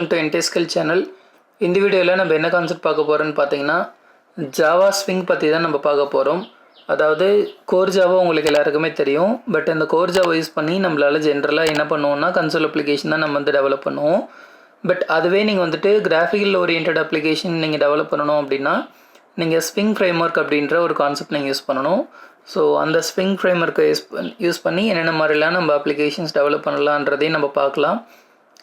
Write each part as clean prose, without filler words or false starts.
to Intescal channel. இந்த வீடியோவில் நம்ம என்ன கான்செப்ட் பார்க்க போகிறோன்னு பார்த்தீங்கன்னா ஜாவா ஸ்விங் பற்றி தான் நம்ம பார்க்க போகிறோம். அதாவது கோர் ஜாவா உங்களுக்கு எல்லாருக்குமே தெரியும். பட் அந்த கோர் ஜாவா யூஸ் பண்ணி நம்மளால் ஜென்ரலாக என்ன பண்ணுவோம்னா கன்சோல் அப்ளிகேஷன் தான் நம்ம டெவலப் பண்ணுவோம். பட் அதுவே நீங்கள் கிராஃபிக்கல் ஓரியன்ட் அப்ளிகேஷன் நீங்கள் டெவலப் பண்ணணும் அப்படின்னா நீங்கள் ஸ்விங் ஃப்ரேம்ஒர்க் அப்படின்ற ஒரு கான்செப்ட் நீங்கள் யூஸ் பண்ணணும். ஸோ அந்த ஸ்விங் ஃப்ரேம்ஒர்க்கை யூஸ் பண்ணி என்னென்ன மாதிரிலாம் நம்ம அப்ளிகேஷன்ஸ் டெவலப் பண்ணலான்றதையும் நம்ம பார்க்கலாம்.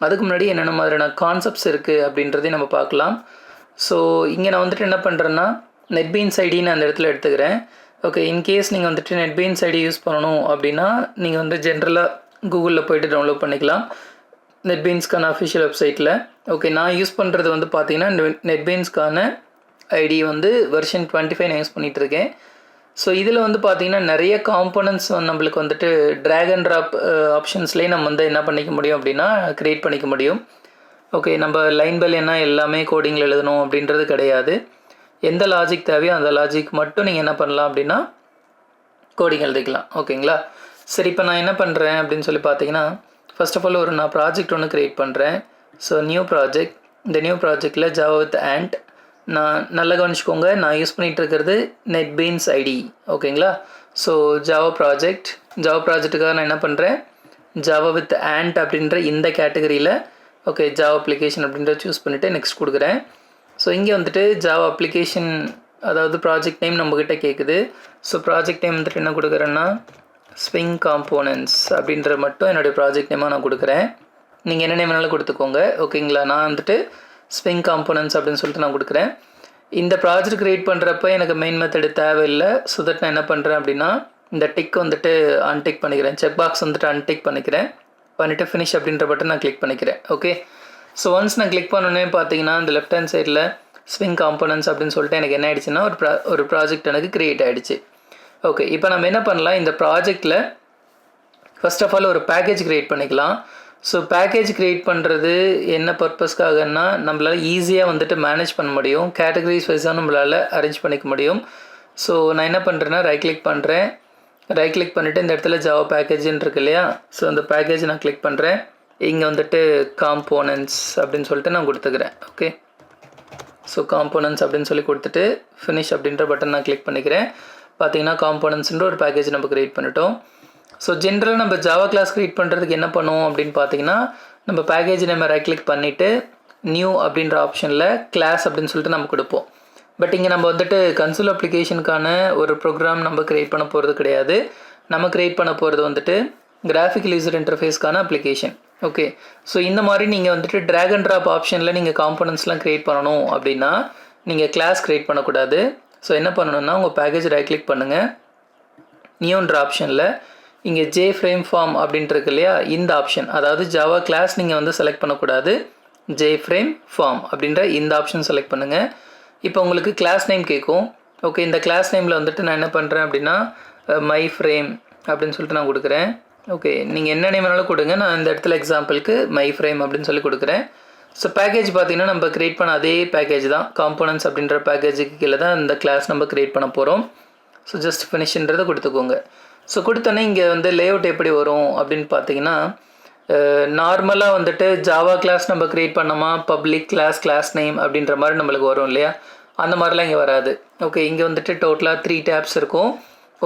அதுக்கு முன்னாடி என்னென்ன மாதிரியான கான்செப்ட்ஸ் இருக்குது அப்படின்றதையும் நம்ம பார்க்கலாம். ஸோ இங்கே நான் என்ன பண்ணுறேன்னா நெட்பீன்ஸ் ஐடின்னு அந்த இடத்துல எடுத்துக்கிறேன். ஓகே, இன்கேஸ் நீங்கள் நெட்பீன்ஸ் ஐடி யூஸ் பண்ணணும் அப்படின்னா நீங்கள் ஜென்ரலாக கூகுளில் போய்ட்டு டவுன்லோட் பண்ணிக்கலாம் நெட்பீன்ஸ்க்கான அஃபிஷியல் வெப்சைட்டில். ஓகே, நான் யூஸ் பண்ணுறது பார்த்தீங்கன்னா நெட்பீன்ஸ்க்கான ஐடி வெர்ஷன் 25 நான் யூஸ் பண்ணிகிட்ருக்கேன். ஸோ இதில் பார்த்தீங்கன்னா நிறைய காம்போனன்ட்ஸ் நம்மளுக்கு ட்ராக் அண்ட் ட்ராப் ஆப்ஷன்ஸ்லேயே நம்ம என்ன பண்ணிக்க முடியும் அப்படின்னா க்ரியேட் பண்ணிக்க முடியும். ஓகே, நம்ம லைன் பை லைனாக எல்லாமே கோடிங்கில் எழுதணும் அப்படின்றது கிடையாது. எந்த லாஜிக் தேவையோ அந்த லாஜிக் மட்டும் நீங்கள் என்ன பண்ணலாம் அப்படின்னா கோடிங் எழுதிக்கலாம். ஓகேங்களா? சரி, இப்போ நான் என்ன பண்ணுறேன் அப்படின்னு சொல்லி பார்த்தீங்கன்னா ஃபர்ஸ்ட் ஆஃப் ஆல் நான் ப்ராஜெக்ட் ஒன்று க்ரியேட் பண்ணுறேன். So new project. இந்த நியூ ப்ராஜெக்டில் ஜாவா வித் ஆண்ட் நான் நல்லா கவனிச்சுக்கோங்க, நான் யூஸ் பண்ணிகிட்டு இருக்கிறது நெட்பீன்ஸ் ஐடி. ஓகேங்களா? ஸோ ஜாவா ப்ராஜெக்ட்டுக்காக நான் என்ன பண்ணுறேன், ஜாவா வித் ஆண்ட் அப்படின்ற இந்த கேட்டகரியில் ஓகே ஜாவா அப்ளிகேஷன் அப்படின்ற சூஸ் பண்ணிவிட்டு நெக்ஸ்ட் கொடுக்குறேன். ஸோ இங்கே ஜாவா அப்ளிகேஷன் அதாவது ப்ராஜெக்ட் நேம் நம்மக்கிட்ட கேட்குது. ஸோ ப்ராஜெக்ட் நேம் என்ன கொடுக்குறேன்னா ஸ்விங் காம்போனன்ட்ஸ் அப்படின்ற மட்டும் என்னுடைய ப்ராஜெக்ட் நேமாக நான் கொடுக்குறேன். நீங்கள் என்ன நேம் வேணாலும் கொடுத்துக்கோங்க. ஓகேங்களா? நான் ஸ்விங் காம்போனன்ட்ஸ் அப்படின்னு சொல்லிட்டு நான் கொடுக்குறேன். இந்த ப்ராஜெக்ட் க்ரியேட் பண்ணுறப்ப எனக்கு மெயின் மெத்தடு தேவையில்லை. ஸோ தட் நான் என்ன பண்ணுறேன் அப்படின்னா இந்த டிக் அன்டிக் பண்ணிக்கிறேன். செக் பாக்ஸ் அன்டிக் பண்ணிவிட்டு ஃபினிஷ் அப்படின்ற பட்டன் நான் கிளிக் பண்ணிக்கிறேன். ஓகே, ஸோ ஒன்ஸ் நான் கிளிக் பண்ணோன்னே பார்த்தீங்கன்னா இந்த லெஃப்ட் ஹேண்ட் சைடில் ஸ்விங் காம்போனன்ட்ஸ் அப்படின்னு சொல்லிட்டு எனக்கு என்ன ஆகிடுச்சுன்னா ஒரு ப்ராஜெக்ட் எனக்கு க்ரியேட் ஆகிடுச்சு. ஓகே, இப்போ நம்ம என்ன பண்ணலாம், இந்த ப்ராஜெக்டில் ஃபர்ஸ்ட் ஆஃப் ஆல் ஒரு பேக்கேஜ் க்ரியேட் பண்ணிக்கலாம். ஸோ பேக்கேஜ் க்ரியேட் பண்ணுறது என்ன பர்பஸ்க்காகன்னா நம்மளால் ஈஸியாக மேனேஜ் பண்ண முடியும். கேட்டகரிஸ் வைஸாக நம்மளால் அரேஞ்ச் பண்ணிக்க முடியும். ஸோ நான் என்ன பண்ணுறேன்னா ரைட் கிளிக் பண்ணிவிட்டு இந்த இடத்துல ஜாவா பேக்கேஜ்ன்னு இருக்கு இல்லையா, ஸோ அந்த பேக்கேஜ் நான் கிளிக் பண்ணுறேன். இங்கே காம்போனன்ட்ஸ் அப்படின்னு சொல்லிட்டு நான் கொடுத்துக்கிறேன். ஓகே, ஸோ காம்போனன்ட்ஸ் அப்படின்னு சொல்லி கொடுத்துட்டு ஃபினிஷ் அப்படின்ற பட்டன் நான் கிளிக் பண்ணிக்கிறேன். பார்த்தீங்கன்னா காம்போனன்ட்ஸ்ன்ற ஒரு பேக்கேஜ் நம்ம க்ரியேட் பண்ணிட்டோம். ஸோ ஜென்ரலாக நம்ம ஜாவா கிளாஸ் க்ரியேட் பண்ணுறதுக்கு என்ன பண்ணுவோம் அப்படின்னு பார்த்தீங்கன்னா நம்ம பேக்கேஜ் நம்ம ரைட் கிளிக் பண்ணிவிட்டு நியூ அப்படின்ற ஆப்ஷனில் கிளாஸ் அப்படின்னு சொல்லிட்டு நம்ம கொடுப்போம். பட் இங்கே நம்ம கன்சோல் அப்ளிகேஷனுக்கான ஒரு ப்ரோக்ராம் நம்ம க்ரியேட் பண்ண போகிறது கிடையாது. நம்ம க்ரியேட் பண்ண போகிறது கிராஃபிக்கல் யூசர் இன்டர்ஃபேஸ்க்கான அப்ளிகேஷன். ஓகே, ஸோ இந்த மாதிரி நீங்கள் ட்ராக் அண்ட் ட்ராப் ஆப்ஷனில் நீங்கள் காம்போனன்ட்ஸ்லாம் க்ரியேட் பண்ணணும் அப்படின்னா நீங்கள் கிளாஸ் க்ரியேட் பண்ணக்கூடாது. ஸோ என்ன பண்ணணும்னா உங்கள் பேக்கேஜ் ரைட் கிளிக் பண்ணுங்கள், நியூன்ற ஆப்ஷனில் இங்கே ஜே ஃப்ரேம் ஃபார்ம் அப்படின்ட்டு இருக்கு இல்லையா, இந்த ஆப்ஷன் அதாவது ஜாவா கிளாஸ் நீங்கள் செலக்ட் பண்ணக்கூடாது, ஜே ஃப்ரேம் ஃபார்ம் அப்படின்ற இந்த ஆப்ஷன் செலக்ட் பண்ணுங்கள். இப்போ உங்களுக்கு கிளாஸ் நேம் கேட்கும். ஓகே, இந்த கிளாஸ் நேமில் நான் என்ன பண்ணுறேன் அப்படின்னா மை ஃப்ரேம் அப்படின்னு சொல்லிட்டு நான் கொடுக்குறேன். ஓகே, நீங்கள் என்ன நேம் வேணாலும் கொடுங்க, நான் இந்த இடத்துல எக்ஸாம்பிளுக்கு மை ஃப்ரேம் அப்படின்னு சொல்லி கொடுக்குறேன். ஸோ பேக்கேஜ் பார்த்தீங்கன்னா நம்ம க்ரியேட் பண்ண அதே பேக்கேஜ் தான், காம்போனன்ட்ஸ் அப்படின்ற பேக்கேஜுக்கு கீழே தான் இந்த கிளாஸ் நம்ம க்ரியேட் பண்ண போகிறோம். ஸோ ஜஸ்ட் ஃபினிஷ்ன்றதை கொடுத்துக்கோங்க. ஸோ கொடுத்தோன்னே இங்கே லேஅவுட் எப்படி வரும் அப்படின்னு பார்த்தீங்கன்னா நார்மலாக ஜாவா கிளாஸ் நம்ம க்ரியேட் பண்ணோமா பப்ளிக் கிளாஸ் நேம் அப்படின்ற மாதிரி நம்மளுக்கு வரும் இல்லையா, அந்த மாதிரிலாம் இங்கே வராது. ஓகே, இங்கே டோட்டலாக 3 டேப்ஸ் இருக்கும்.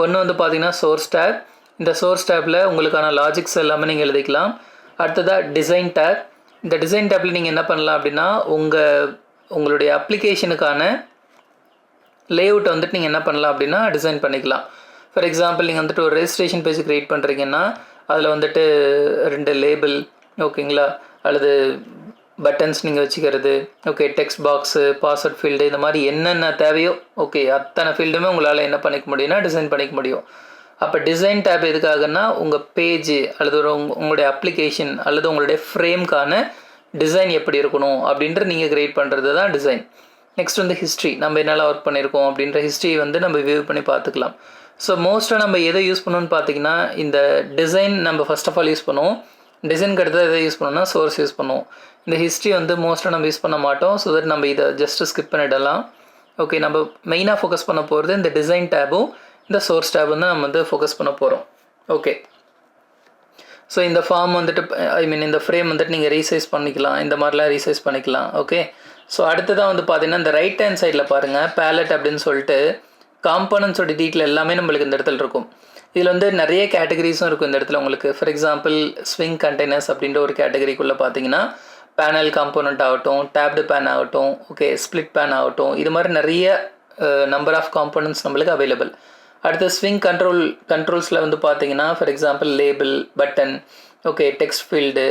ஒன்று பார்த்தீங்கன்னா சோர்ஸ் டேப். இந்த சோர்ஸ் டேப்பில் உங்களுக்கான லாஜிக்ஸ் எல்லாமே நீங்கள் எழுதிக்கலாம். அடுத்ததாக டிசைன் டேப். இந்த டிசைன் டேப்பில் நீங்கள் என்ன பண்ணலாம் அப்படின்னா உங்களுடைய அப்ளிகேஷனுக்கான லேஅவுட்டை நீங்கள் என்ன பண்ணலாம் அப்படின்னா டிசைன் பண்ணிக்கலாம். ஃபார் எக்ஸாம்பிள் நீங்கள் ஒரு ரெஜிஸ்ட்ரேஷன் பேஜ் க்ரியேட் பண்ணுறீங்கன்னா அதில் 2 லேபிள், ஓகேங்களா, அல்லது பட்டன்ஸ் நீங்கள் வச்சுக்கிறது, okay, text box, password field, இந்த மாதிரி என்னென்ன தேவையோ ஓகே அத்தனை ஃபீல்டுமே உங்களால் என்ன பண்ணிக்க முடியும்னா டிசைன் பண்ணிக்க முடியும். அப்போ டிசைன் டேப் எதுக்காகன்னா உங்கள் பேஜ் அல்லது உங்களுடைய அப்ளிகேஷன் அல்லது உங்களுடைய ஃப்ரேம்க்கான டிசைன் எப்படி இருக்கணும் அப்படின்ட்டு நீங்கள் க்ரியேட் பண்ணுறது தான் டிசைன். நெக்ஸ்ட் ஹிஸ்ட்ரி, நம்ம என்னெல்லாம் ஒர்க் பண்ணியிருக்கோம் அப்படின்ற ஹிஸ்ட்ரி நம்ம வியூ பண்ணி பார்த்துக்கலாம். ஸோ மோஸ்ட்டாக நம்ம எதை யூஸ் பண்ணணும்னு பார்த்தீங்கன்னா இந்த டிசைன் நம்ம ஃபர்ஸ்ட் ஆஃப் ஆல் யூஸ் பண்ணுவோம். டிசைனுக்கு அடுத்தது எதை யூஸ் பண்ணோம்னா சோர்ஸ் யூஸ் பண்ணுவோம். இந்த ஹிஸ்ட்ரி மோஸ்ட்டாக நம்ம யூஸ் பண்ண மாட்டோம். ஸோ தட் நம்ம இதை ஜஸ்ட்டு ஸ்கிப் பண்ணிடலாம். ஓகே, நம்ம மெயினாக ஃபோக்கஸ் பண்ண போகிறது இந்த டிசைன் டேபும் இந்த சோர்ஸ் டேபும் தான் நம்ம ஃபோக்கஸ் பண்ண போகிறோம். ஓகே, ஸோ இந்த ஃபார்ம் வந்துட்டு இந்த ஃப்ரேம் வந்துட்டு நீங்கள் ரீசைஸ் பண்ணிக்கலாம், இந்த மாதிரிலாம் ரீசைஸ் பண்ணிக்கலாம். ஓகே, ஸோ அடுத்ததான் வந்து பார்த்தீங்கன்னா இந்த ரைட் ஹேண்ட் சைடில் பாருங்கள் பேலட் அப்படின்னு சொல்லிட்டு காம்பனன்ட்ஸோட டீட்டெயில் எல்லாமே நம்மளுக்கு இந்த இடத்துல இருக்கும். இதில் வந்து நிறைய கேட்டகரிஸும் இருக்கும் இந்த இடத்துல உங்களுக்கு. ஃபார் எக்ஸாம்பிள் ஸ்விங் கண்டெய்னர்ஸ் அப்படின்ற ஒரு கேட்டகரிக்குள்ளே பார்த்தீங்கன்னா பேனல் காம்போனண்ட் ஆகட்டும், டேப்டு பேன் ஆகட்டும், ஓகே ஸ்ப்ளிட் பேன் ஆகட்டும், இது மாதிரி நிறைய நம்பர் ஆஃப் காம்போனன்ட்ஸ் நம்மளுக்கு அவைலபிள். அடுத்து ஸ்விங் கண்ட்ரோல்ஸில் வந்து பார்த்தீங்கன்னா for example label, button, okay text field,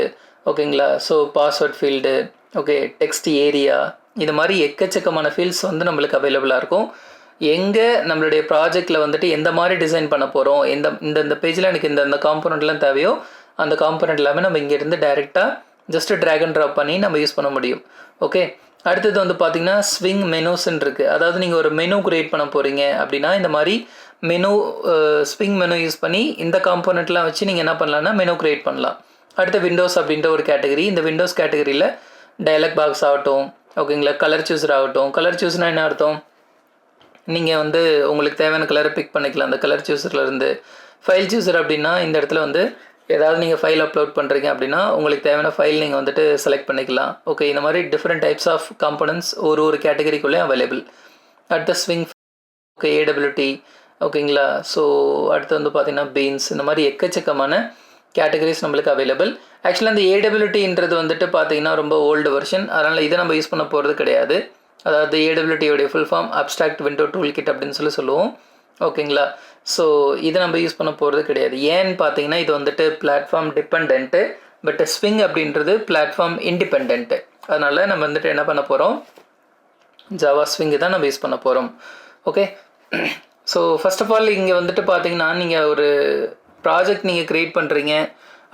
ஓகேங்களா, so password field, okay text area, இது மாதிரி எக்கச்சக்கமான ஃபீல்ட்ஸ் வந்து நம்மளுக்கு அவைலபிளாக இருக்கும். எங்கே நம்மளுடைய ப்ராஜெக்டில் வந்துட்டு எந்த மாதிரி டிசைன் பண்ண போகிறோம், இந்த பேஜில் எனக்கு இந்த காம்போனண்ட்லாம் தேவையோ அந்த காம்போனண்ட் எல்லாமே நம்ம இங்கேருந்து டைரெக்டாக ஜஸ்ட்டு ட்ராக் அண்ட் ட்ராப் பண்ணி நம்ம யூஸ் பண்ண முடியும். ஓகே, அடுத்தது வந்து பார்த்திங்கன்னா ஸ்விங் மெனுஸ்ன்னு இருக்குது. அதாவது நீங்கள் ஒரு மெனு க்ரியேட் பண்ண போகிறீங்க அப்படின்னா இந்த மாதிரி மெனு ஸ்விங் மெனு யூஸ் பண்ணி இந்த காம்போனண்ட்லாம் வச்சு நீங்கள் என்ன பண்ணலான்னா மெனு க்ரியேட் பண்ணலாம். அடுத்து விண்டோஸ் அப்படின்ற ஒரு கேட்டகரி. இந்த விண்டோஸ் கேட்டகரியில் டயலாக் பாக்ஸ் ஆகட்டும், ஓகேங்களா, கலர் சூஸர் ஆகட்டும். கலர் சூஸ்னால் என்ன அர்த்தம், நீங்கள் வந்து உங்களுக்கு தேவையான கலரை பிக் பண்ணிக்கலாம் அந்த கலர் சூஸர்லேருந்து. ஃபைல் சூஸர் அப்படின்னா இந்த இடத்துல வந்து ஏதாவது நீங்கள் ஃபைல் அப்லோட் பண்ணுறீங்க அப்படின்னா உங்களுக்கு தேவையான ஃபைல் நீங்கள் வந்துட்டு செலக்ட் பண்ணிக்கலாம். ஓகே, இந்த மாதிரி டிஃப்ரெண்ட் டைப்ஸ் ஆஃப் காம்போனன்ட்ஸ் ஒரு கேட்டகரிக்குள்ளே அவைலபிள். அடுத்த ஸ்விங், ஓகே ஏடபிலிட்டி, ஓகேங்களா, ஸோ அடுத்து வந்து பார்த்திங்கன்னா பீன்ஸ், இந்த மாதிரி எக்கச்சக்கமான கேட்டகரிஸ் நம்மளுக்கு அவைலபிள். ஆக்சுவலாக அந்த ஏடபிலிட்டின்றது வந்துட்டு பார்த்திங்கன்னா ரொம்ப ஓல்டு வெர்ஷன், அதனால் இதை நம்ம யூஸ் பண்ண போகிறது கிடையாது. அதாவது ஏடபிலிட்டியோடைய full form abstract window toolkit அப்படின்னு சொல்லுவோம். ஓகேங்களா, ஸோ இதை நம்ம யூஸ் பண்ண போகிறது கிடையாது. ஏன்னு பார்த்தீங்கன்னா இது வந்துட்டு பிளாட்ஃபார்ம் டிபெண்ட்டு, பட் ஸ்விங் அப்படின்றது பிளாட்ஃபார்ம் இண்டிபெண்ட்டு. அதனால் நம்ம வந்துட்டு என்ன பண்ண போகிறோம், ஜாவா ஸ்விங்கு தான் நம்ம யூஸ் பண்ண போகிறோம். Okay, so first of all இங்கே வந்துட்டு பார்த்தீங்கன்னா நீங்கள் ஒரு ப்ராஜெக்ட் நீங்கள் க்ரியேட் பண்ணுறீங்க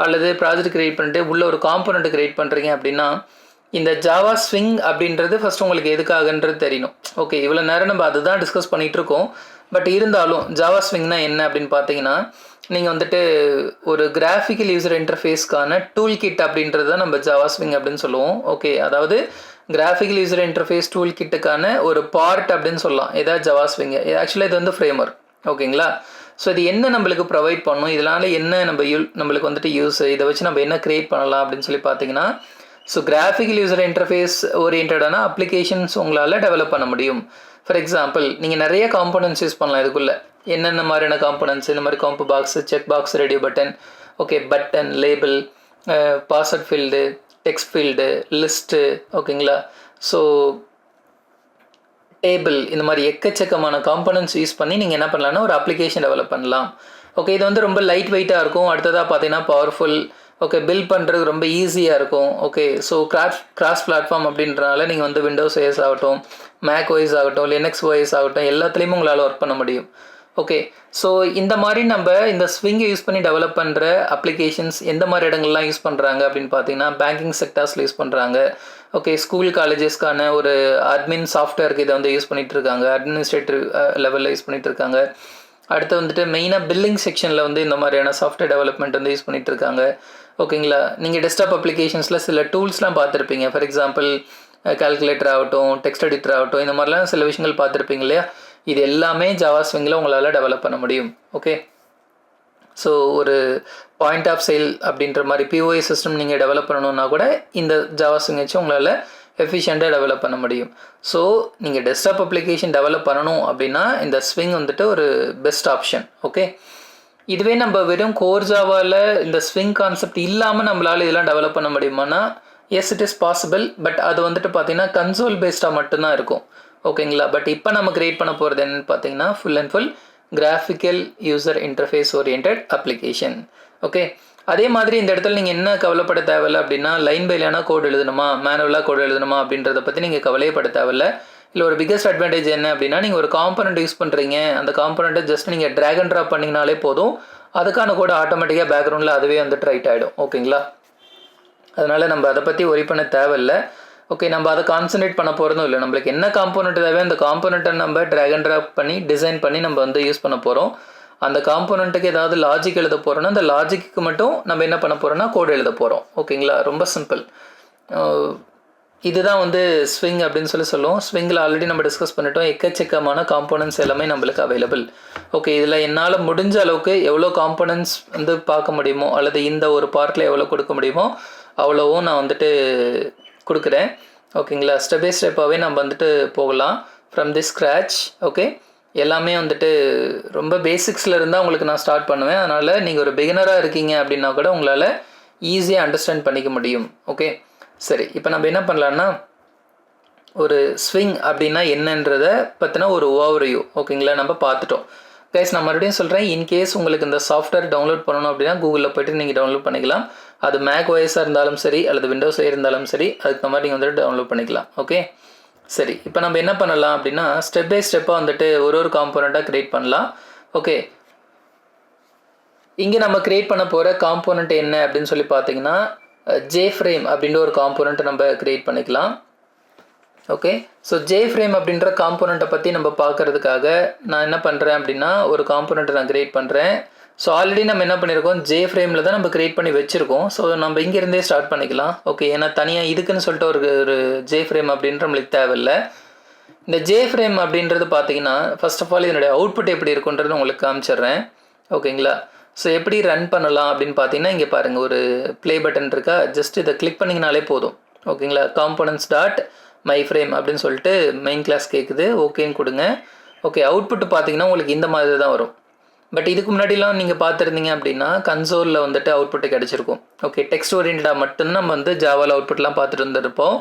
அல்லது ப்ராஜெக்ட் க்ரியேட் பண்ணிட்டு உள்ள ஒரு காம்போனண்ட் க்ரியேட் பண்ணுறீங்க அப்படின்னா இந்த ஜாவா ஸ்விங் அப்படின்றது ஃபஸ்ட்டு உங்களுக்கு எதுக்காகன்றது தெரியணும். ஓகே, இவ்வளோ நேரம் நம்ம அதுதான் டிஸ்கஸ் பண்ணிகிட்ருக்கோம். பட் இருந்தாலும் ஜாவா ஸ்விங்னா என்ன அப்படின்னு பார்த்தீங்கன்னா நீங்கள் வந்துட்டு ஒரு கிராஃபிக்கல் யூசர் இன்டர்ஃபேஸ்க்கான டூல் கிட் அப்படின்றது தான் நம்ம ஜாவா ஸ்விங் அப்படின்னு சொல்லுவோம். ஓகே, அதாவது கிராஃபிக்கல் யூசர் இன்டர்ஃபேஸ் டூல் கிட்டுக்கான ஒரு பார்ட் அப்படின்னு சொல்லலாம் ஏதாவது ஜாவா ஸ்விங். ஆக்சுவலாக இது வந்து ஃப்ரேம்வொர்க். ஓகேங்களா, ஸோ இது என்ன நம்மளுக்கு ப்ரொவைட் பண்ணணும், இதனால் என்ன நம்மளுக்கு வந்துட்டு யூஸ், இதை வச்சு நம்ம என்ன க்ரியேட் பண்ணலாம் அப்படின்னு சொல்லி பார்த்தீங்கன்னா ஸோ கிராஃபிக்கல் யூசர் இன்டர்ஃபேஸ் ஓரியன்டான அப்ளிகேஷன்ஸ் உங்களால் டெவலப் பண்ண முடியும். ஃபார் எக்ஸாம்பிள் நீங்கள் நிறைய காம்போனன்ட்ஸ் யூஸ் பண்ணலாம் இதுக்குள்ளே. என்னென்ன மாதிரியான காம்போனன்ட்ஸ், இந்த மாதிரி combo box, check box, radio button, okay button, label, password field, text field, list, ஓகேங்களா, ஸோ டேபிள், இந்த மாதிரி எக்கச்சக்கமான காம்போனன்ட்ஸ் யூஸ் பண்ணி நீங்கள் என்ன பண்ணலான்னா ஒரு அப்ளிகேஷன் டெவலப் பண்ணலாம். ஓகே, இது வந்து ரொம்ப லைட் வெயிட்டாக இருக்கும். அடுத்ததாக பார்த்தீங்கன்னா பவர்ஃபுல். ஓகே, பில்ட் பண்ணுறது ரொம்ப ஈஸியாக இருக்கும். ஓகே, ஸோ கிராஸ் பிளாட்ஃபார்ம் அப்படின்றனால நீங்கள் வந்து விண்டோஸ் ஓஎஸ் ஆகட்டும், மேக் ஓஎஸ் ஆகட்டும், லினக்ஸ் ஓஎஸ் ஆகட்டும், எல்லாத்துலேயுமே உங்களால் ஒர்க் பண்ண முடியும். ஓகே, ஸோ இந்த மாதிரி நம்ம இந்த ஸ்விங்கை யூஸ் பண்ணி டெவலப் பண்ணுற அப்ளிகேஷன்ஸ் எந்த மாதிரி இடங்கள்லாம் யூஸ் பண்ணுறாங்க அப்படின்னு பார்த்தீங்கன்னா பேங்கிங் செக்டார்ஸில் யூஸ் பண்ணுறாங்க. ஓகே, ஸ்கூல் காலேஜஸ்க்கான ஒரு அட்மின் சாஃப்ட்வேருக்கு இதை வந்து யூஸ் பண்ணிகிட்ருக்காங்க, அட்மினிஸ்ட்ரேட்டிவ் லெவலில் யூஸ் பண்ணிகிட்ருக்காங்க. அடுத்து வந்துட்டு மெயினாக பில்லிங் செக்ஷனில் வந்து இந்த மாதிரியான சாஃப்ட்வேர் டெவலப்மெண்ட் வந்து யூஸ் பண்ணிகிட்ருக்காங்க. ஓகேங்களா, நீங்கள் டெஸ்க்டாப் அப்ளிகேஷன்ஸில் சில டூல்ஸ்லாம் பார்த்துருப்பீங்க. ஃபார் எக்ஸாம்பிள் கால்குலேட்டர் ஆகட்டும், டெக்ஸ்ட் எடிட்டர் ஆகட்டும், இந்த மாதிரிலாம் சில விஷயங்கள் பார்த்துருப்பீங்க இல்லையா. இது எல்லாமே ஜாவா ஸ்விங்கில் உங்களால் டெவலப் பண்ண முடியும். ஓகே, ஸோ ஒரு பாயிண்ட் ஆஃப் சேல் அப்படின்ற மாதிரி பிஓஎஸ் சிஸ்டம் நீங்கள் டெவலப் பண்ணணுன்னா கூட இந்த ஜாவா ஸ்விங் வச்சு உங்களால் எஃபிஷியண்ட்டாக டெவலப் பண்ண முடியும். ஸோ நீங்கள் டெஸ்க்டாப் அப்ளிகேஷன் டெவலப் பண்ணணும் அப்படின்னா இந்த ஸ்விங் வந்துட்டு ஒரு பெஸ்ட் ஆப்ஷன். ஓகே, இதுவே நம்ம வெறும் கோர் ஜாவாவில் இந்த ஸ்விங் கான்செப்ட் இல்லாமல் நம்மளால் இதெல்லாம் டெவலப் பண்ண முடியுமானா yes it is possible. But அது வந்துட்டு பார்த்தீங்கன்னா கன்சோல் பேஸ்டாக மட்டும்தான் இருக்கும். ஓகேங்களா, பட் இப்போ நம்ம கிரியேட் பண்ண போகிறது என்னென்னு பார்த்தீங்கன்னா full and full graphical user interface orient application. Okay, அதே மாதிரி இந்த இடத்துல நீங்கள் என்ன கவலைப்பட தேவையில்லை அப்படின்னா லைன் பை லைனாக கோட் எழுதணுமா, மேனுவலாக கோட் எழுதணுமா அப்படின்றத பற்றி நீங்கள் கவலையப்பட தேவையில்லை. இல்லை ஒரு பிக்கஸ்ட் அட்வான்டேஜ் என்ன அப்படின்னா நீங்கள் ஒரு காம்பனண்ட் யூஸ் பண்ணுறீங்க, அந்த காம்பனண்ட்டை ஜஸ்ட் நீங்கள் ட்ராக் அண்ட் ட்ராப் பண்ணிங்கனாலே போதும், அதுக்கான கோட் ஆட்டோமேட்டிக்காக பேக்ரவுண்டில் அதுவே வந்துட்டு ரைட் ஆகிடும். ஓகேங்களா, அதனால் நம்ம அதை பற்றி ஒரி பண்ண தேவையில்லை. ஓகே, நம்ம அதை கான்சன்ட்ரேட் பண்ண போகிறதும் இல்லை. நம்மளுக்கு என்ன காம்போனண்ட் தேவை அந்த காம்போனண்ட்டை நம்ம ட்ராக் அண்ட் ட்ராப் பண்ணி டிசைன் பண்ணி நம்ம வந்து யூஸ் பண்ண போகிறோம். அந்த காம்போனண்ட்டுக்கு ஏதாவது லாஜிக் எழுத போகிறோன்னா அந்த லாஜிக்கு மட்டும் நம்ம என்ன பண்ண போகிறோம்னா கோட் எழுத போகிறோம். ஓகேங்களா, ரொம்ப சிம்பிள். இதுதான் வந்து ஸ்விங் அப்படின்னு சொல்லுவோம். ஸ்விங்கில் ஆல்ரெடி நம்ம டிஸ்கஸ் பண்ணிட்டோம். எக்கச்சக்கமான காம்போனன்ட்ஸ் எல்லாமே நம்மளுக்கு அவைலபிள். ஓகே, இதில் என்னால் முடிஞ்ச அளவுக்கு எவ்வளோ காம்போனன்ட்ஸ் வந்து பார்க்க முடியுமோ அல்லது இந்த ஒரு பார்ட்டில் எவ்வளோ கொடுக்க முடியுமோ அவ்வளோவும் நான் வந்துட்டு கொடுக்குறேன். ஓகேங்களா, ஸ்டெப் பை ஸ்டெப்பாகவே நம்ம வந்துட்டு போகலாம் ஃப்ரம் தி ஸ்க்ராட்ச். ஓகே, எல்லாமே வந்துட்டு ரொம்ப பேசிக்ஸில் இருந்தால் உங்களுக்கு நான் ஸ்டார்ட் பண்ணுவேன். அதனால் நீங்கள் ஒரு பிகினராக இருக்கீங்க அப்படின்னா கூட உங்களால் ஈஸியாக அண்டர்ஸ்டாண்ட் பண்ணிக்க முடியும். ஓகே, சரி, இப்போ நம்ம என்ன பண்ணலான்னா ஒரு ஸ்விங் அப்படின்னா என்னன்றதை பற்றின ஒரு ஓவர்வியூ ஓகேங்களா நம்ம பார்த்துட்டோம். கைஸ், நான் மறுபடியும் சொல்கிறேன், இன்கேஸ் உங்களுக்கு இந்த சாஃப்ட்வேர் டவுன்லோட் பண்ணணும் அப்படின்னா கூகுளில் போய்ட்டு நீங்கள் டவுன்லோட் பண்ணிக்கலாம். அது மேக் ஓஎஸாக இருந்தாலும் சரி அல்லது விண்டோஸாக இருந்தாலும் சரி, அதுக்கு மாதிரி நீங்கள் வந்துட்டு டவுன்லோட் பண்ணிக்கலாம். ஓகே, சரி, இப்போ நம்ம என்ன பண்ணலாம் அப்படின்னா ஸ்டெப் பை ஸ்டெப்பாக வந்துட்டு ஒரு காம்போனண்ட்டாக க்ரியேட் பண்ணலாம். ஓகே, இங்கே நம்ம க்ரியேட் பண்ண போகிற காம்போனண்ட் என்ன அப்படின்னு சொல்லி பார்த்தீங்கன்னா JFrame அப்படின்ற ஒரு காம்போனண்ட் நம்ம க்ரியேட் பண்ணிக்கலாம். ஓகே, ஸோ JFrame அப்படின்ற காம்போனண்ட்டை பற்றி நம்ம பார்க்குறதுக்காக நான் என்ன பண்ணுறேன் அப்படின்னா ஒரு காம்போனண்ட்டை நான் க்ரியேட் பண்ணுறேன். ஸோ ஆல்ரெடி நம்ம என்ன பண்ணியிருக்கோம், JFrameல தான் நம்ம க்ரியேட் பண்ணி வச்சுருக்கோம். ஸோ நம்ம இங்கேருந்தே ஸ்டார்ட் பண்ணிக்கலாம். ஓகே, ஏன்னா தனியாக இதுக்குன்னு சொல்லிட்டு ஒரு JFrame அப்படின்ற நம்மளுக்கு தேவையில்லை. இந்த JFrame அப்படின்றது பார்த்தீங்கன்னா ஃபர்ஸ்ட் ஆஃப் ஆல் இதனுடைய அவுட்புட் எப்படி இருக்குன்றது உங்களுக்கு காமிச்சிடுறேன். ஓகேங்களா, ஸோ எப்படி ரன் பண்ணலாம் அப்படின்னு பார்த்தீங்கன்னா இங்கே பாருங்கள், ஒரு ப்ளே பட்டன் இருக்கா, ஜஸ்ட் இதை கிளிக் பண்ணிங்கனாலே போதும். ஓகேங்களா, காம்போனன்ட்ஸ் டாட் மை ஃப்ரேம் அப்படின்னு சொல்லிட்டு மெயின் கிளாஸ் கேட்குது. ஓகேன்னு கொடுங்க. ஓகே, அவுட்புட் பார்த்தீங்கன்னா உங்களுக்கு இந்த மாதிரி தான் வரும். பட் இதுக்கு முன்னாடிலாம் நீங்கள் பார்த்துருந்தீங்க அப்படின்னா கன்சோலில் வந்துட்டு அவுட்புட்டு கிடச்சிருக்கும். ஓகே, டெக்ஸ்ட் ஓரியன்டாக மட்டும்தான் நம்ம வந்து ஜாவாவில் அவுட்புட்லாம் பார்த்துட்டு வந்துருப்போம்.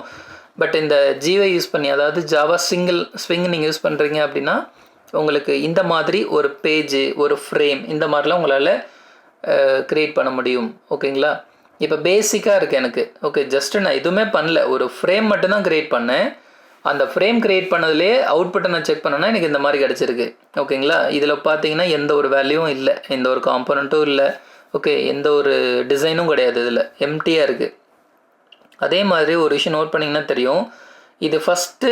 பட் இந்த ஜிவை யூஸ் பண்ணி, அதாவது ஜாவா ஸ்விங் நீங்கள் யூஸ் பண்ணுறீங்க அப்படின்னா உங்களுக்கு இந்த மாதிரி ஒரு பேஜு, ஒரு ஃப்ரேம், இந்த மாதிரிலாம் உங்களால் க்ரியேட் பண்ண முடியும். ஓகேங்களா, இப்போ பேசிக்காக இருக்குது எனக்கு. ஓகே, ஜஸ்ட்டு நான் எதுவுமே பண்ணல, ஒரு ஃப்ரேம் மட்டும்தான் க்ரியேட் பண்ணேன். அந்த ஃப்ரேம் க்ரியேட் பண்ணதுலேயே அவுட்புட்டை நான் செக் பண்ணேன்னா எனக்கு இந்த மாதிரி கிடச்சிருக்கு. ஓகேங்களா, இதில் பார்த்தீங்கன்னா எந்த ஒரு வேல்யூவும் இல்லை, எந்த ஒரு காம்போனண்ட்டும் இல்லை. ஓகே, எந்த ஒரு டிசைனும் கிடையாது, இதில் எம்டியாக இருக்குது. அதே மாதிரி ஒரு விஷயம் நோட் பண்ணிங்கன்னா தெரியும், இது ஃபஸ்ட்டு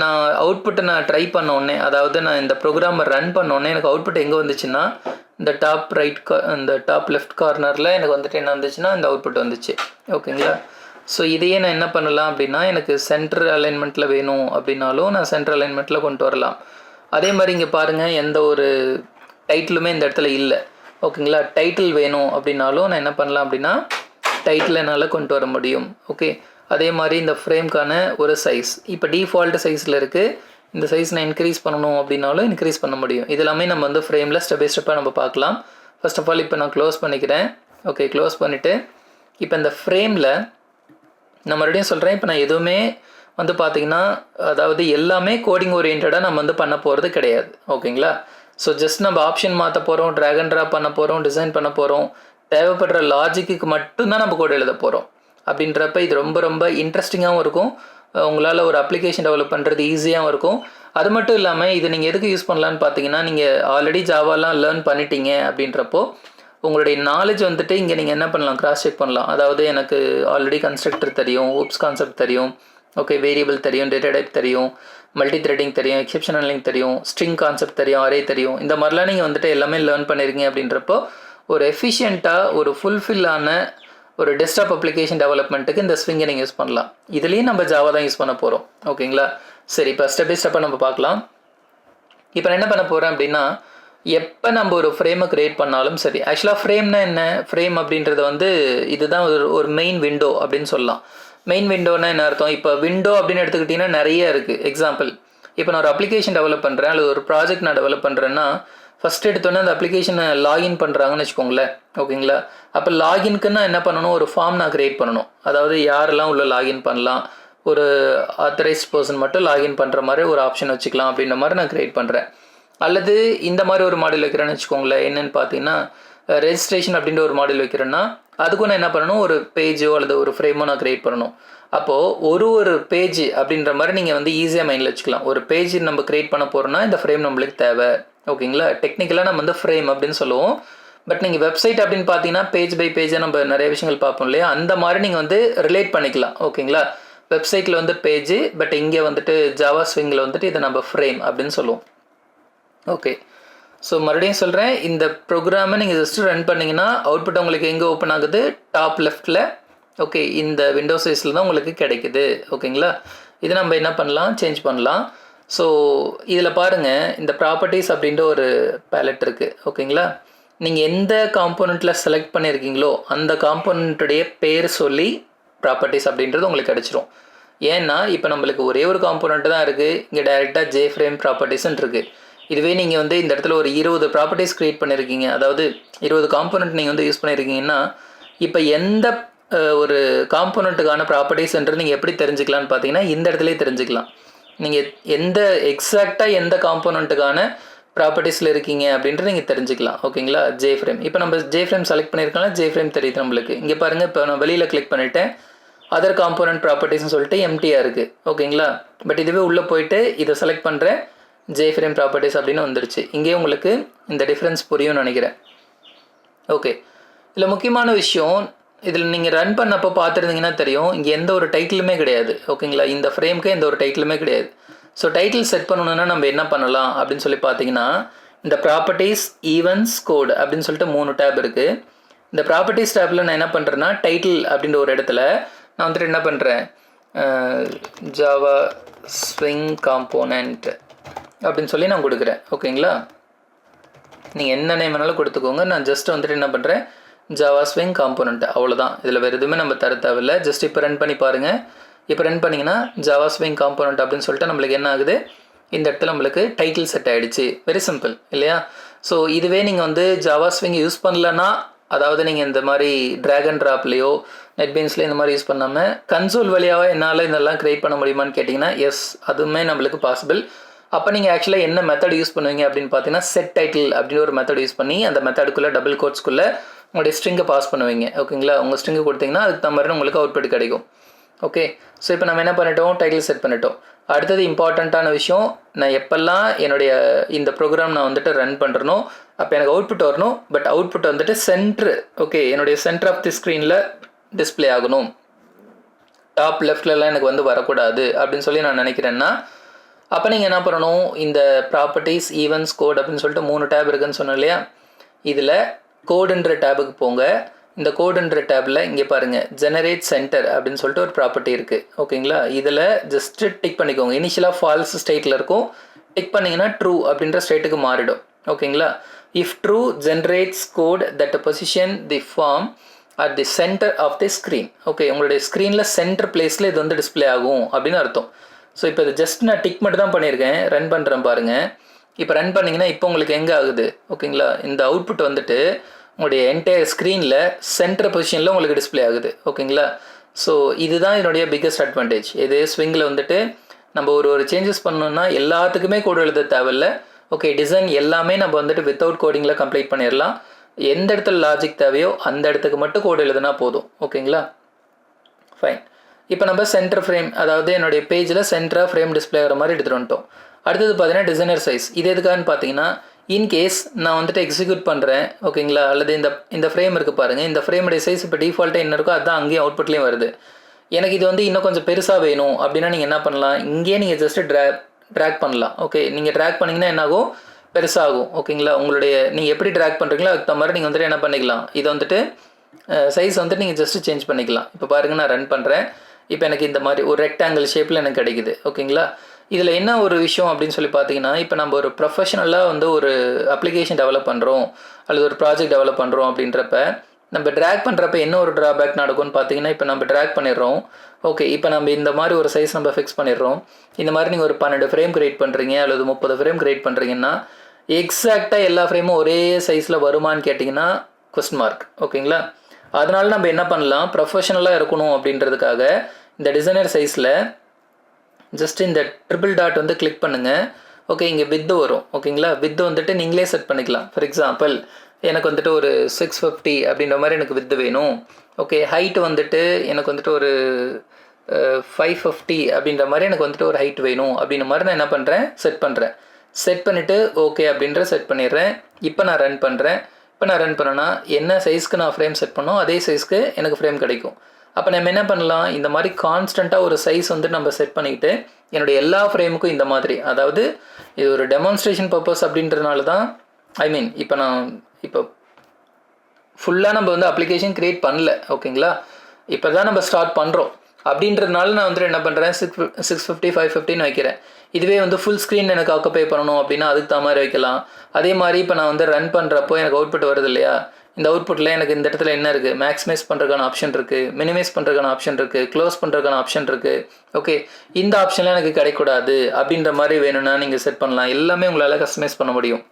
நான் அவுட்புட்டை நான் ட்ரை பண்ணோடனே, அதாவது நான் இந்த ப்ரோக்ராமை ரன் பண்ணோடனே எனக்கு அவுட்புட் எங்கே வந்துச்சுன்னா இந்த இந்த டாப் லெஃப்ட் கார்னரில் எனக்கு வந்துட்டு என்ன வந்துச்சுன்னா இந்த அவுட்புட் வந்துச்சு. ஓகேங்களா, ஸோ இதையே நான் என்ன பண்ணலாம் அப்படின்னா எனக்கு சென்டர் அலைன்மெண்ட்டில் வேணும் அப்படின்னாலும் நான் சென்டர் அலைன்மெண்ட்டில் கொண்டு வரலாம். அதே மாதிரி இங்கே பாருங்கள், எந்த ஒரு டைட்டிலுமே இந்த இடத்துல இல்லை. ஓகேங்களா, டைட்டில் வேணும் அப்படின்னாலும் நான் என்ன பண்ணலாம் அப்படின்னா டைட்டில் என்னால் கொண்டு வர முடியும். ஓகே, அதே மாதிரி இந்த ஃப்ரேம்க்கான ஒரு சைஸ் இப்போ டிஃபால்ட் சைஸில் இருக்குது. இந்த சைஸ் நான் இன்க்ரீஸ் பண்ணணும் அப்படின்னாலும் இன்க்ரீஸ் பண்ண முடியும். இது எல்லாமே நம்ம வந்து ஃப்ரேமில் ஸ்டெப் பை ஸ்டெப்பாக நம்ம பார்க்கலாம். ஃபர்ஸ்ட் ஆஃப் ஆல் இப்போ நான் க்ளோஸ் பண்ணிக்கிறேன். ஓகே, க்ளோஸ் பண்ணிவிட்டு இப்போ இந்த ஃப்ரேமில் நான் மறுபடியும் சொல்கிறேன், இப்போ நான் எதுவுமே வந்து பார்த்திங்கன்னா அதாவது எல்லாமே கோடிங் ஓரியன்டாக நம்ம வந்து பண்ண போகிறது கிடையாது. ஓகேங்களா, ஸோ ஜஸ்ட் நம்ம ஆப்ஷன் மாற்ற போகிறோம், ட்ராக் அண்ட் ட்ராப் பண்ண போகிறோம், டிசைன் பண்ண போகிறோம், தேவைப்படுற லாஜிக்கு மட்டும்தான் நம்ம கோட் எழுத போகிறோம். அப்படின்றப்ப இது ரொம்ப ரொம்ப இன்ட்ரெஸ்டிங்காகவும் இருக்கும். உங்களால் ஒரு அப்ளிகேஷன் டெவலப் பண்ணுறது ஈஸியாகவும் இருக்கும். அது மட்டும் இல்லாமல் இது நீங்கள் எதுக்கு யூஸ் பண்ணலான்னு பார்த்தீங்கன்னா, நீங்கள் ஆல்ரெடி ஜாவாலாம் லேர்ன் பண்ணிட்டீங்க அப்படின்றப்போ உங்களுடைய நாலேஜ் வந்துட்டு இங்கே நீங்கள் என்ன பண்ணலாம், கிராஸ் செக் பண்ணலாம். அதாவது எனக்கு ஆல்ரெடி கன்ஸ்ட்ரக்டர் தெரியும், ஊப்ஸ் கான்செப்ட் தெரியும், ஓகே, வேரியபிள் தெரியும், டேட்டா டைப் தெரியும், மல்டி த்ரெட்டிங் தெரியும், எக்ஸெப்ஷன் ஹேண்ட்லிங் தெரியும், ஸ்ட்ரிங் கான்செப்ட் தெரியும், அரே தெரியும். இந்த மாதிரிலாம் நீங்கள் வந்துட்டு எல்லாமே லேர்ன் பண்ணியிருக்கீங்க. அப்படின்றப்போ ஒரு எஃபிஷியண்ட்டாக ஒரு ஃபுல்ஃபில்லான ஒரு டெஸ்க்டாப் அப்ளிகேஷன் டெவலப்மெண்ட்டுக்கு இந்த ஸ்விங்கை நீங்கள் யூஸ் பண்ணலாம். இதுலேயும் நம்ம ஜாவா தான் யூஸ் பண்ண போகிறோம். ஓகேங்களா, சரி, இப்போ ஸ்டெப் பை ஸ்டெப்பாக நம்ம பார்க்கலாம். இப்போ நான் என்ன பண்ண போகிறேன் அப்படின்னா எப்போ நம்ம ஒரு ஃப்ரேமை க்ரியேட் பண்ணாலும் சரி, ஆக்சுவலாக ஃப்ரேம்னா என்ன, ஃப்ரேம் அப்படின்றது வந்து இதுதான் ஒரு மெயின் விண்டோ அப்படின்னு சொல்லலாம். மெயின் விண்டோன்னா என்ன அர்த்தம், இப்போ விண்டோ அப்படின்னு எடுத்துக்கிட்டிங்கன்னா நிறைய இருக்குது. எக்ஸாம்பிள், இப்போ நான் ஒரு அப்ளிகேஷன் டெவலப் பண்ணுறேன் அல்லது ஒரு ப்ராஜெக்ட் நான் டெவலப் பண்ணுறேன்னா ஃபஸ்ட் எடுத்தோன்னே அந்த அப்ளிகேஷனை லாகின் பண்ணுறாங்கன்னு வச்சுக்கோங்களேன். ஓகேங்களா, அப்போ லாகின்க்குன்னு என்ன பண்ணணும், ஒரு ஃபார்ம் நான் க்ரியேட் பண்ணணும். அதாவது யாரெல்லாம் உள்ள லாகின் பண்ணலாம், ஒரு ஆத்தரைஸ்ட் பர்சன் மட்டும் லாகின் பண்ணுற மாதிரி ஒரு ஆப்ஷன் வச்சுக்கலாம் அப்படின்ற மாதிரி நான் க்ரியேட் பண்ணுறேன். அல்லது இந்த மாதிரி ஒரு மாடல் வைக்கிறேன்னு வச்சுக்கோங்களேன். என்னென்னு பார்த்தீங்கன்னா ரெஜிஸ்ட்ரேஷன் அப்படின்ற ஒரு மாடல் வைக்கிறேன்னா அதுக்கும் நான் என்ன பண்ணணும், ஒரு பேஜோ அல்லது ஒரு ஃப்ரேமோ நான் க்ரியேட் பண்ணணும். அப்போது ஒரு பேஜ் அப்படின்ற மாதிரி நீங்கள் வந்து ஈஸியாக மைண்டில் வச்சுக்கலாம். ஒரு பேஜ் நம்ம க்ரியேட் பண்ண போகிறோன்னா இந்த ஃப்ரேம் நம்மளுக்கு தேவை. ஓகேங்களா, டெக்னிக்கலாக நம்ம வந்து ஃப்ரேம் அப்படின்னு சொல்லுவோம். பட் நீங்கள் வெப்சைட் அப்படின்னு பார்த்தீங்கன்னா பேஜ் பை பேஜாக நம்ம நிறைய விஷயங்கள் பார்ப்போம் இல்லையா, அந்த மாதிரி நீங்கள் வந்து ரிலேட் பண்ணிக்கலாம். ஓகேங்களா, வெப்சைட்டில் வந்து பேஜ், பட் இங்கே வந்துட்டு ஜாவா ஸ்விங்கில் வந்துட்டு இதை நம்ம ஃப்ரேம் அப்படின்னு சொல்லுவோம். ஓகே, ஸோ மறுபடியும் சொல்கிறேன், இந்த ப்ரோக்ராமை நீங்கள் ஜஸ்ட்டு ரன் பண்ணிங்கன்னா அவுட்புட் உங்களுக்கு எங்கே ஓப்பன் ஆகுது, டாப் லெஃப்ட்டில் ஓகே, இந்த விண்டோ சைஸில் தான் உங்களுக்கு கிடைக்குது. ஓகேங்களா, இது நம்ம என்ன பண்ணலாம், சேஞ்ச் பண்ணலாம். ஸோ இதில் பாருங்கள், இந்த ப்ராப்பர்ட்டிஸ் அப்படின்ற ஒரு பேலட் இருக்குது. ஓகேங்களா, நீங்கள் எந்த காம்போனண்ட்டில் செலக்ட் பண்ணியிருக்கீங்களோ அந்த காம்போனண்ட்டுடைய பேர் சொல்லி ப்ராப்பர்ட்டிஸ் அப்படின்றது உங்களுக்கு கிடச்சிரும். ஏன்னா இப்போ நம்மளுக்கு ஒரே ஒரு காம்போனண்ட்டு தான் இருக்குது, இங்கே டைரெக்டாக ஜே ஃப்ரேம் ப்ராப்பர்ட்டிஸ்ன்னு இருக்குது. இதுவே நீங்கள் வந்து இந்த இடத்துல ஒரு 20 ப்ராப்பர்ட்டிஸ் க்ரியேட் பண்ணியிருக்கீங்க, அதாவது 20 காம்போனண்ட் நீங்கள் வந்து யூஸ் பண்ணியிருக்கீங்கன்னா, இப்போ எந்த ஒரு காம்போனண்ட்டுக்கான ப்ராப்பர்ட்டிஸ்ன்றது நீங்கள் எப்படி தெரிஞ்சுக்கலான்னு பார்த்தீங்கன்னா, இந்த இடத்துலேயே தெரிஞ்சுக்கலாம். நீங்கள் எந்த எக்ஸாக்டாக எந்த காம்போனண்ட்டுக்கான ப்ராப்பர்ட்டிஸில் இருக்கீங்க அப்படின்ட்டு நீங்கள் தெரிஞ்சுக்கலாம். ஓகேங்களா, ஜே ஃப்ரேம் இப்போ நம்ம ஜே ஃப்ரேம் செலக்ட் பண்ணியிருக்கோம்னா ஜே ஃப்ரேம் தெரியுது நம்மளுக்கு. இங்கே பாருங்கள், இப்போ நான் வெளியில் கிளிக் பண்ணிவிட்டேன், அதர் காம்போனன்ட் ப்ராப்பர்ட்டிஸ்னு சொல்லிட்டு எம்டியாக இருக்குது. ஓகேங்களா, பட் இதுவே உள்ளே போயிட்டு இதை செலக்ட் பண்ணுறேன், ஜே ஃப்ரேம் ப்ராப்பர்ட்டிஸ் அப்படின்னு வந்துருச்சு. இங்கே உங்களுக்கு இந்த டிஃப்ரென்ஸ் புரியும்னு நினைக்கிறேன். ஓகே, இதில் முக்கியமான விஷயம், இதில் நீங்கள் ரன் பண்ணப்போ பார்த்துருந்தீங்கன்னா தெரியும், இங்கே எந்த ஒரு டைட்டிலுமே கிடையாது. ஓகேங்களா, இந்த ஃப்ரேமுக்கு எந்த ஒரு டைட்டிலுமே கிடையாது. ஸோ டைட்டில் செட் பண்ணணுன்னா நம்ம என்ன பண்ணலாம் அப்படின்னு சொல்லி பார்த்தீங்கன்னா, இந்த ப்ராப்பர்ட்டிஸ், ஈவெண்ட்ஸ், கோட் அப்படின்னு சொல்லிட்டு 3 டேப் இருக்குது. இந்த ப்ராப்பர்ட்டிஸ் டேப்பில் நான் என்ன பண்ணுறேன்னா, டைட்டில் அப்படின்ற ஒரு இடத்துல நான் வந்துட்டு என்ன பண்ணுறேன், ஜாவா ஸ்விங் காம்போனண்ட் அப்படின்னு சொல்லி நான் கொடுக்குறேன். ஓகேங்களா, நீங்கள் என்ன நேம் வேணாலும் கொடுத்துக்கோங்க. நான் ஜஸ்ட் வந்துட்டு என்ன பண்ணுறேன், ஜாவா ஸ்விங் காம்போனண்ட், அவ்வளோதான். இதில் வேறு எதுவுமே நம்ம தர தேவையில்லை. ஜஸ்ட் இப்போ ரன் பண்ணி பாருங்கள். இப்போ ரன் பண்ணிங்கன்னா ஜாவா ஸ்விங் காம்போனண்ட் அப்படின்னு சொல்லிட்டு நம்மளுக்கு என்ன ஆகுது, இந்த இடத்துல நம்மளுக்கு டைட்டில் செட் ஆகிடுச்சு. வெரி சிம்பிள் இல்லையா? ஸோ இதுவே நீங்கள் வந்து ஜாவா ஸ்விங் யூஸ் பண்ணலன்னா, அதாவது நீங்கள் இந்த மாதிரி ட்ராக் அண்ட் ட்ராப்லேயோ நெட்பீன்ஸ்லேயோ இந்த மாதிரி யூஸ் பண்ணாமல் கன்சோல் வழியாக என்னால் இதெல்லாம் க்ரியேட் பண்ண முடியுமான்னு கேட்டிங்கன்னா, எஸ், அதுவுமே நம்மளுக்கு பாசிபிள். அப்போ நீங்கள் ஆக்சுவலாக என்ன மெத்தட் யூஸ் பண்ணுவீங்க அப்படின்னு பார்த்தீங்கன்னா, செட் டைட்டில் அப்படின்னு ஒரு மெத்தட் யூஸ் பண்ணி அந்த மெத்தடுக்குள்ளே டபுள் கோட்ஸ்க்குள்ளே உங்களுடைய ஸ்ட்ரிங்கை பாஸ் பண்ணுவீங்க. ஓகேங்களா, உங்கள் ஸ்ட்ரிங்கை கொடுத்தீங்கன்னா அதுக்கு தகுந்த மாதிரி உங்களுக்கு அவுட்புட் கிடைக்கும். ஓகே, ஸோ இப்போ நம்ம என்ன பண்ணிட்டோம், டைட்டில் செட் பண்ணிட்டோம். அடுத்தது இம்பார்ட்டண்ட்டான விஷயம், நான் எப்போல்லாம் என்னுடைய இந்த ப்ரோக்ராம் நான் வந்துட்டு ரன் பண்ணுறனோ அப்போ எனக்கு அவுட்புட் வரணும். பட் அவுட்புட் வந்துட்டு சென்ட்ரு, ஓகே, என்னுடைய சென்டர் ஆஃப் தி ஸ்க்ரீனில் டிஸ்பிளே ஆகணும், டாப் லெஃப்ட்லலாம் எனக்கு வந்து வரக்கூடாது அப்படின்னு சொல்லி நான் நினைக்கிறேன்னா, அப்போ நீங்கள் என்ன பண்ணணும், இந்த ப்ராப்பர்ட்டிஸ், ஈவெண்ட்ஸ், கோட் அப்படின்னு சொல்லிட்டு 3 டேப் இருக்குதுன்னு சொன்னோம் இல்லையா, இதில் கோடுன்ற டேபுக்கு போங்க. இந்த கோடுன்ற டேப்பில் இங்கே பாருங்கள், ஜெனரேட் சென்டர் அப்படின்னு சொல்லிட்டு ஒரு ப்ராப்பர்ட்டி இருக்குது. ஓகேங்களா, இதில் ஜஸ்ட்டு டிக் பண்ணிக்கோங்க. இனிஷியலாக ஃபால்ஸ் ஸ்டேட்டில் இருக்கும், டிக் பண்ணிங்கன்னா ட்ரூ அப்படின்ற ஸ்டேட்டுக்கு மாறிடும். ஓகேங்களா, if true generates code that position the form at the centre of the screen. Okay, உங்களுடைய ஸ்க்ரீனில் சென்டர் பிளேஸில் இது வந்து டிஸ்பிளே ஆகும் அப்படின்னு அர்த்தம். ஸோ இப்போ இது ஜஸ்ட் நான் டிக் மட்டும் தான் பண்ணியிருக்கேன், ரன் பண்ணுறேன் பாருங்கள். இப்போ ரன் பண்ணிங்கன்னா இப்போ உங்களுக்கு எங்கே ஆகுது, ஓகேங்களா, இந்த அவுட்புட் வந்துட்டு உங்களுடைய என்டையர் ஸ்க்ரீனில் சென்டர் பொசிஷனில் உங்களுக்கு டிஸ்பிளே ஆகுது. ஓகேங்களா, ஸோ இதுதான் என்னுடைய பிக்கஸ்ட் அட்வான்டேஜ். இது ஸ்விங்கில் வந்துட்டு நம்ம ஒரு சேஞ்சஸ் பண்ணணுன்னா எல்லாத்துக்குமே கோடு எழுத தேவையில்லை. ஓகே, டிசைன் எல்லாமே நம்ம வந்துட்டு வித்தவுட் கோடிங்கில் கம்ப்ளீட் பண்ணிடலாம். எந்த இடத்துல லாஜிக் தேவையோ அந்த இடத்துக்கு மட்டும் கோடு எழுதுனா போதும். ஓகேங்களா, ஃபைன். இப்போ நம்ம சென்டர் ஃப்ரேம், அதாவது என்னுடைய பேஜில் சென்டராக ஃப்ரேம் டிஸ்பிளே ஆகிற மாதிரி எடுத்துகிட்டு வந்துட்டோம். அடுத்தது பார்த்தீங்கன்னா டிசைனர் சைஸ். இது எதுக்கான்னு பார்த்தீங்கன்னா, இன்கேஸ் நான் வந்துட்டு எக்ஸிக்யூட் பண்ணுறேன், ஓகேங்களா, அல்லது இந்த ஃப்ரேம் இருக்குது பாருங்கள், இந்த ஃப்ரேமுடைய சைஸ் இப்போ டிஃபால்ட்டாக என்ன இருக்கோ அதுதான் அங்கேயும் அவுட்புட்லேயும் வருது. எனக்கு இது வந்து இன்னும் கொஞ்சம் பெருசாக வேணும் அப்படின்னா நீங்கள் என்ன பண்ணலாம், இங்கேயே நீங்கள் ஜஸ்ட்டு ட்ராக் பண்ணலாம். ஓகே, நீங்கள் ட்ராக் பண்ணிங்கன்னா என்னாகும், பெருசாகும். ஓகேங்களா, உங்களுடைய நீங்கள் எப்படி ட்ராக் பண்ணுறீங்களோ அதுக்கு தகுந்த மாதிரி நீங்கள் வந்துட்டு என்ன பண்ணிக்கலாம், இதை வந்துட்டு சைஸ் வந்துட்டு நீங்கள் ஜஸ்ட்டு சேஞ்ச் பண்ணிக்கலாம். இப்போ பாருங்கள், நான் ரன் பண்ணுறேன். இப்போ எனக்கு இந்த மாதிரி ஒரு ரெக்டாங்கிள் ஷேப்பில் எனக்கு கிடைக்குது. ஓகேங்களா, இதில் என்ன ஒரு விஷயம் அப்படின்னு சொல்லி பார்த்தீங்கன்னா, இப்போ நம்ம ஒரு ப்ரொஃபஷனலாக வந்து ஒரு அப்ளிகேஷன் டெவலப் பண்ணுறோம் அல்லது ஒரு ப்ராஜெக்ட் டெவலப் பண்ணுறோம் அப்படின்றப்ப நம்ம ட்ராக் பண்ணுறப்ப என்ன ஒரு ட்ராபேக் நடக்கும்னு பார்த்தீங்கன்னா, இப்போ நம்ம ட்ராக் பண்ணிடுறோம். ஓகே, இப்போ நம்ம இந்த மாதிரி ஒரு சைஸ் நம்ம ஃபிக்ஸ் பண்ணிடுறோம். இந்த மாதிரி நீங்கள் ஒரு 12 ஃப்ரேம் கிரியேட் பண்ணுறீங்க அல்லது 30 ஃப்ரேம் கிரியேட் பண்ணுறீங்கன்னா எக்ஸாக்டாக எல்லா ஃப்ரேமும் ஒரே சைஸில் வருமானு கேட்டிங்கன்னா கொஸ்டின் மார்க். ஓகேங்களா, அதனால நம்ம என்ன பண்ணலாம், ப்ரொஃபஷனலாக இருக்கணும் அப்படின்றதுக்காக இந்த டிசைனர் சைஸில் ஜஸ்ட் இந்த ட்ரிபிள் டாட் வந்து கிளிக் பண்ணுங்கள். ஓகே, இங்கே வித்து வரும். ஓகேங்களா, வித்து வந்துட்டு நீங்களே செட் பண்ணிக்கலாம். ஃபார் எக்ஸாம்பிள் எனக்கு வந்துட்டு ஒரு 650 அப்படின்ற மாதிரி எனக்கு வித்து வேணும். ஓகே, ஹைட்டு வந்துட்டு எனக்கு வந்துட்டு ஒரு 550 அப்படின்ற மாதிரி எனக்கு வந்துட்டு ஒரு ஹைட் வேணும் அப்படின்ற மாதிரி நான் என்ன பண்ணுறேன், செட் பண்ணுறேன். செட் பண்ணிவிட்டு ஓகே அப்படின்ற செட் பண்ணிடுறேன். இப்போ நான் ரன் பண்ணுறேன். இப்போ நான் ரன் பண்ணேன்னா என்ன சைஸ்க்கு நான் ஃப்ரேம் செட் பண்ணோம் அதே சைஸ்க்கு எனக்கு ஃப்ரேம் கிடைக்கும். அப்போ நம்ம என்ன பண்ணலாம், இந்த மாதிரி கான்ஸ்டண்ட்டாக ஒரு சைஸ் வந்து நம்ம செட் பண்ணிக்கிட்டு என்னுடைய எல்லா ஃப்ரேமுக்கும் இந்த மாதிரி, அதாவது இது ஒரு டெமான்ஸ்ட்ரேஷன் பர்பஸ் அப்படின்றதுனால தான், இப்போ ஃபுல்லாக நம்ம வந்து அப்ளிகேஷன் க்ரியேட் பண்ணல. ஓகேங்களா, இப்போ தான் நம்ம ஸ்டார்ட் பண்ணுறோம் அப்படின்றதுனால நான் வந்துட்டு என்ன பண்ணுறேன் 650 550 வைக்கிறேன். இதுவே வந்து ஃபுல் ஸ்க்ரீன் எனக்கு ஆக்குப்பை பண்ணணும் அப்படின்னா அதுக்கு தான் மாதிரி வைக்கலாம். அதே மாதிரி இப்போ நான் வந்து ரன் பண்ணுறப்போ எனக்கு அவுட்புட் வருது இல்லையா, இந்த அவுட்புட்டில் எனக்கு இந்த இடத்துல என்ன இருக்குது, மேக்ஸிமைஸ் பண்ணுறதுக்கான ஆப்ஷன் இருக்குது, மினிமைஸ் பண்ணுறதுக்கான ஆப்ஷன் இருக்குது, க்ளோஸ் பண்ணுறதுக்கான ஆப்ஷன் இருக்குது. ஓகே, இந்த ஆப்ஷன்லாம் எனக்கு கிடைக்கூடாது அப்படின்ற மாதிரி வேணும்னா நீங்கள் செட் பண்ணலாம். எல்லாமே உங்களால் கஸ்டமைஸ் பண்ண முடியும்.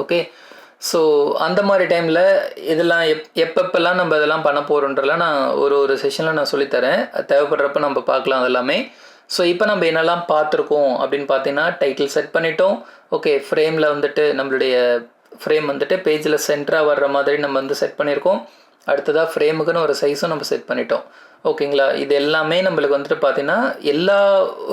ஓகே, ஸோ அந்த மாதிரி டைமில் இதெல்லாம் எப்பப்பெல்லாம் நம்ம இதெல்லாம் பண்ண போகிறோன்றலாம் நான் ஒரு செஷனில் நான் சொல்லித்தரேன். தேவைப்படுறப்ப நம்ம பார்க்கலாம் அதெல்லாமே. ஸோ இப்போ நம்ம என்னெல்லாம் பார்த்துருக்கோம் அப்படின்னு பார்த்தீங்கன்னா, டைட்டில் செட் பண்ணிட்டோம். ஓகே, ஃப்ரேமில் வந்துட்டு நம்மளுடைய ஃப்ரேம் வந்துட்டு பேஜில் சென்டராக வர்ற மாதிரி நம்ம வந்து செட் பண்ணியிருக்கோம். அடுத்ததாக ஃப்ரேமுக்குன்னு ஒரு சைஸும் நம்ம செட் பண்ணிட்டோம். ஓகேங்களா, இது எல்லாமே நம்மளுக்கு வந்துட்டு பார்த்தீங்கன்னா எல்லா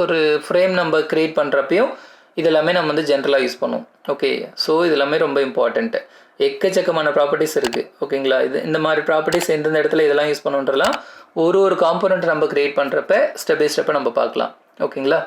ஒரு ஃப்ரேம் நம்ம க்ரியேட் பண்ணுறப்பையும் இது எல்லாமே நம்ம வந்து ஜென்ரலாக யூஸ் பண்ணுவோம். ஓகே, ஸோ இது எல்லாமே ரொம்ப இம்பார்ட்டண்ட்டு. எக்கச்சக்கமான ப்ராப்பர்ட்டிஸ் இருக்குது. ஓகேங்களா, இந்த மாதிரி ப்ராப்பர்ட்டிஸ் எந்தெந்த இடத்துல இதெல்லாம் யூஸ் பண்ணுன்றலாம் ஒரு காம்போனண்ட் நம்ம க்ரியேட் பண்ணுறப்ப ஸ்டெப் பை ஸ்டெப்பாக நம்ம பார்க்கலாம். ஓகேங்களா.